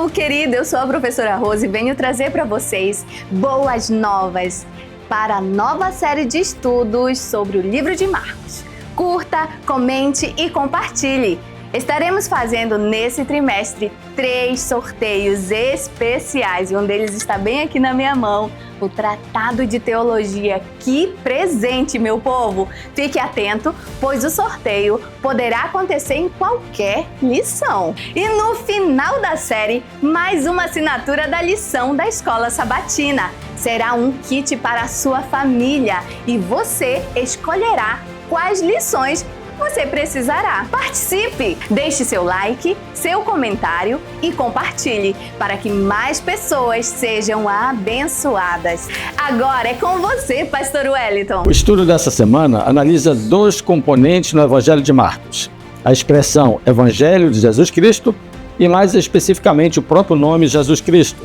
povo querido, eu sou a professora Rose e venho trazer para vocês boas novas para a nova série de estudos sobre o livro de Marcos. Curta, comente e compartilhe! Estaremos fazendo nesse trimestre 3 sorteios especiais e um deles está bem aqui na minha mão, o Tratado de Teologia. Que presente, meu povo! Fique atento, pois o sorteio poderá acontecer em qualquer lição. E no final da série, mais uma assinatura da lição da Escola Sabatina. Será um kit para a sua família e você escolherá quais lições você precisará. Participe! Deixe seu like, seu comentário e compartilhe para que mais pessoas sejam abençoadas. Agora é com você, Pastor Wellington. O estudo dessa semana analisa dois componentes no Evangelho de Marcos: a expressão Evangelho de Jesus Cristo e, mais especificamente, o próprio nome Jesus Cristo.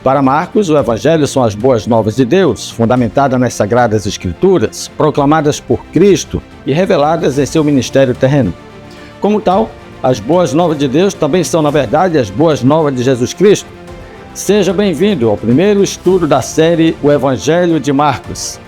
Para Marcos, o Evangelho são as boas novas de Deus, fundamentadas nas Sagradas Escrituras, proclamadas por Cristo e reveladas em seu ministério terreno. Como tal, as boas novas de Deus também são, na verdade, as boas novas de Jesus Cristo. Seja bem-vindo ao primeiro estudo da série O Evangelho de Marcos.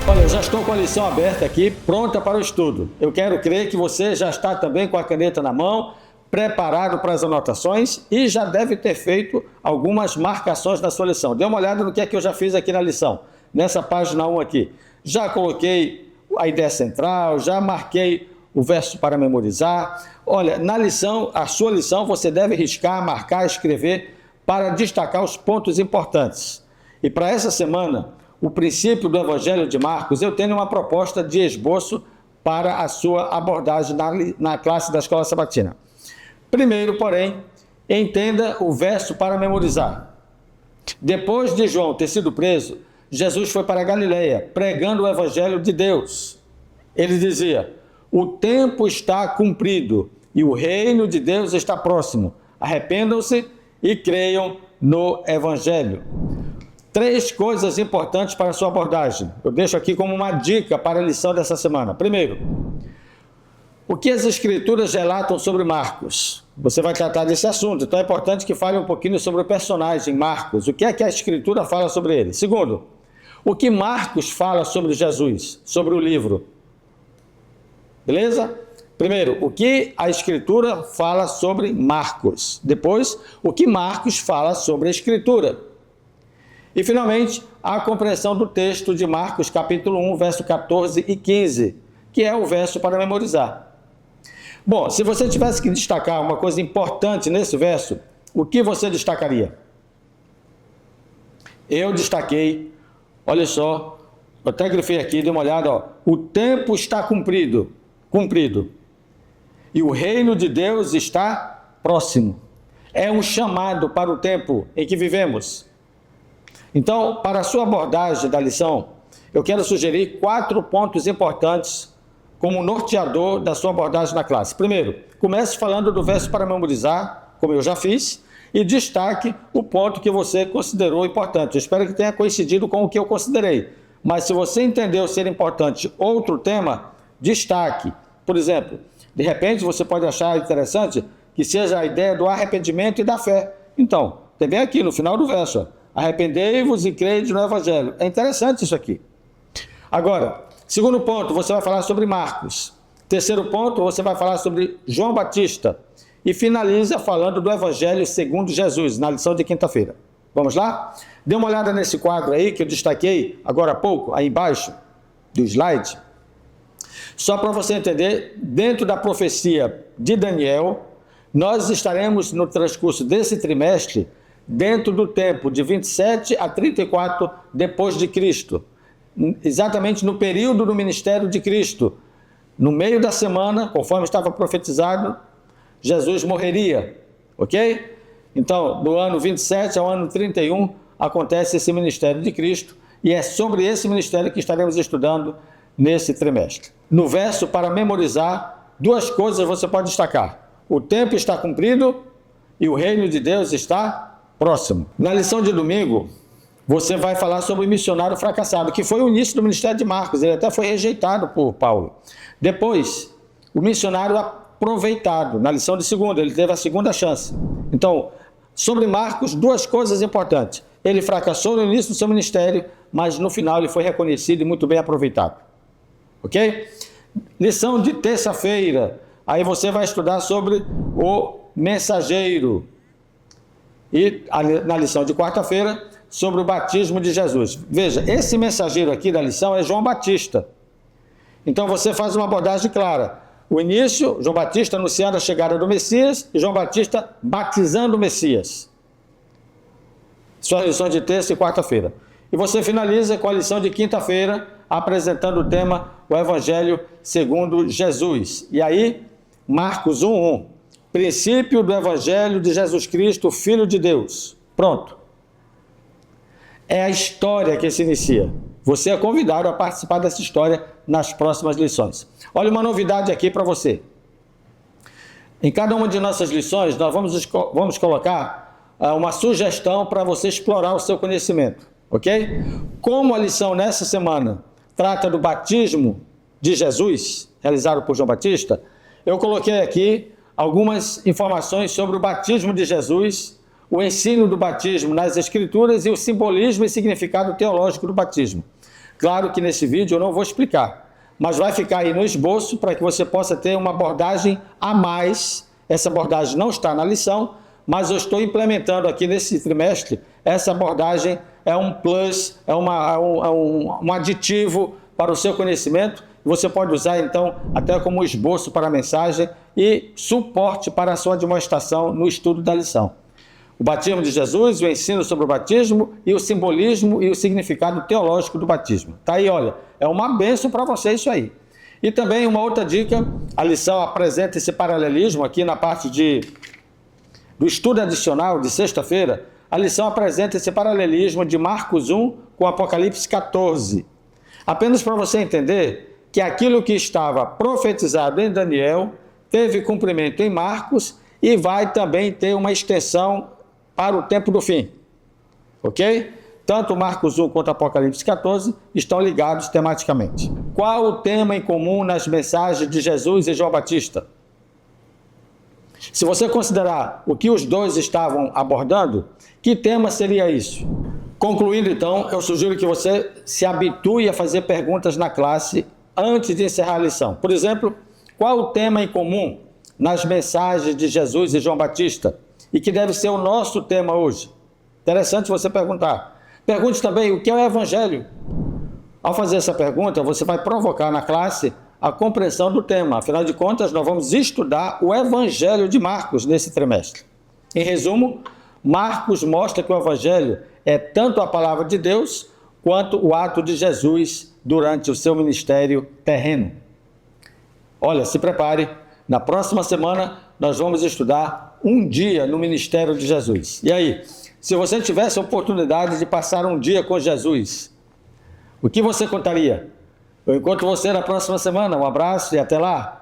Olha, eu já estou com a lição aberta aqui, pronta para o estudo. Eu quero crer que você já está também com a caneta na mão, preparado para as anotações e já deve ter feito algumas marcações na sua lição. Dê uma olhada no que é que eu já fiz aqui na lição, nessa página 1 aqui. Já coloquei a ideia central, já marquei o verso para memorizar. Olha, na lição, a sua lição, você deve riscar, marcar, escrever para destacar os pontos importantes. E para essa semana, o princípio do Evangelho de Marcos, eu tenho uma proposta de esboço para a sua abordagem na classe da Escola Sabatina. Primeiro, porém, entenda o verso para memorizar. Depois de João ter sido preso, Jesus foi para a Galileia, pregando o Evangelho de Deus. Ele dizia: o tempo está cumprido e o reino de Deus está próximo. Arrependam-se e creiam no Evangelho. 3 coisas importantes para a sua abordagem. Eu deixo aqui como uma dica para a lição dessa semana. Primeiro, o que as Escrituras relatam sobre Marcos? Você vai tratar desse assunto, então é importante que fale um pouquinho sobre o personagem Marcos. O que é que a Escritura fala sobre ele? Segundo, o que Marcos fala sobre Jesus, sobre o livro? Beleza? Primeiro, o que a Escritura fala sobre Marcos. Depois, o que Marcos fala sobre a Escritura. E, finalmente, a compreensão do texto de Marcos, capítulo 1, verso 14 e 15, que é o verso para memorizar. Bom, se você tivesse que destacar uma coisa importante nesse verso, o que você destacaria? Eu destaquei, olha só, eu até grifei aqui, dê uma olhada, ó, o tempo está cumprido, e o reino de Deus está próximo. É um chamado para o tempo em que vivemos. Então, para a sua abordagem da lição, eu quero sugerir 4 pontos importantes como norteador da sua abordagem na classe. Primeiro, comece falando do verso para memorizar, como eu já fiz, e destaque o ponto que você considerou importante. Eu espero que tenha coincidido com o que eu considerei. Mas se você entendeu ser importante outro tema, destaque. Por exemplo, de repente você pode achar interessante que seja a ideia do arrependimento e da fé. Então, tem bem aqui no final do verso, ó. Arrependei-vos e crede no Evangelho. É interessante isso aqui. Agora, segundo ponto, você vai falar sobre Marcos. Terceiro ponto, você vai falar sobre João Batista. E finaliza falando do Evangelho segundo Jesus, na lição de quinta-feira. Vamos lá? Dê uma olhada nesse quadro aí que eu destaquei agora há pouco, aí embaixo do slide. Só para você entender, dentro da profecia de Daniel, nós estaremos no transcurso desse trimestre dentro do tempo de 27 a 34 depois de Cristo, exatamente no período do ministério de Cristo. No meio da semana, conforme estava profetizado, Jesus morreria, ok? Então, do ano 27 ao ano 31, acontece esse ministério de Cristo, e é sobre esse ministério que estaremos estudando nesse trimestre. No verso, para memorizar, 2 coisas você pode destacar: o tempo está cumprido e o reino de Deus está próximo. Na lição de domingo, você vai falar sobre o missionário fracassado, que foi o início do ministério de Marcos. Ele até foi rejeitado por Paulo. Depois, o missionário aproveitado, na lição de segunda, ele teve a segunda chance. Então, sobre Marcos, duas coisas importantes. Ele fracassou no início do seu ministério, mas no final ele foi reconhecido e muito bem aproveitado. Ok? Lição de terça-feira. Aí você vai estudar sobre o mensageiro. E na lição de quarta-feira, sobre o batismo de Jesus. Veja, esse mensageiro aqui da lição é João Batista. Então você faz uma abordagem clara. O início, João Batista anunciando a chegada do Messias e João Batista batizando o Messias. São as lições de terça e quarta-feira. E você finaliza com a lição de quinta-feira, apresentando o tema, o Evangelho segundo Jesus. E aí, Marcos 1:1. Princípio do Evangelho de Jesus Cristo, Filho de Deus. Pronto. É a história que se inicia. Você é convidado a participar dessa história nas próximas lições. Olha uma novidade aqui para você. Em cada uma de nossas lições, nós vamos colocar uma sugestão para você explorar o seu conhecimento, ok? Como a lição nessa semana trata do batismo de Jesus, realizado por João Batista, eu coloquei aqui algumas informações sobre o batismo de Jesus, o ensino do batismo nas Escrituras e o simbolismo e significado teológico do batismo. Claro que nesse vídeo eu não vou explicar, mas vai ficar aí no esboço para que você possa ter uma abordagem a mais. Essa abordagem não está na lição, mas eu estou implementando aqui nesse trimestre. Essa abordagem é um plus, é um aditivo para o seu conhecimento. Você pode usar, então, até como esboço para a mensagem e suporte para a sua demonstração no estudo da lição. O batismo de Jesus, o ensino sobre o batismo e o simbolismo e o significado teológico do batismo. Tá aí, olha, é uma bênção para você isso aí. E também uma outra dica, a lição apresenta esse paralelismo aqui na parte do estudo adicional de sexta-feira. A lição apresenta esse paralelismo de Marcos 1 com Apocalipse 14. Apenas para você entender que aquilo que estava profetizado em Daniel teve cumprimento em Marcos e vai também ter uma extensão para o tempo do fim. Ok? Tanto Marcos 1 quanto Apocalipse 14 estão ligados tematicamente. Qual o tema em comum nas mensagens de Jesus e João Batista? Se você considerar o que os dois estavam abordando, que tema seria isso? Concluindo, então, eu sugiro que você se habitue a fazer perguntas na classe antes de encerrar a lição. Por exemplo, qual o tema em comum nas mensagens de Jesus e João Batista? E que deve ser o nosso tema hoje. Interessante você perguntar. Pergunte também o que é o Evangelho. Ao fazer essa pergunta, você vai provocar na classe a compreensão do tema. Afinal de contas, nós vamos estudar o Evangelho de Marcos nesse trimestre. Em resumo, Marcos mostra que o Evangelho é tanto a palavra de Deus quanto o ato de Jesus durante o seu ministério terreno. Olha, se prepare. Na próxima semana, nós vamos estudar um dia no ministério de Jesus. E aí, se você tivesse a oportunidade de passar um dia com Jesus, o que você contaria? Eu encontro você na próxima semana. Um abraço e até lá.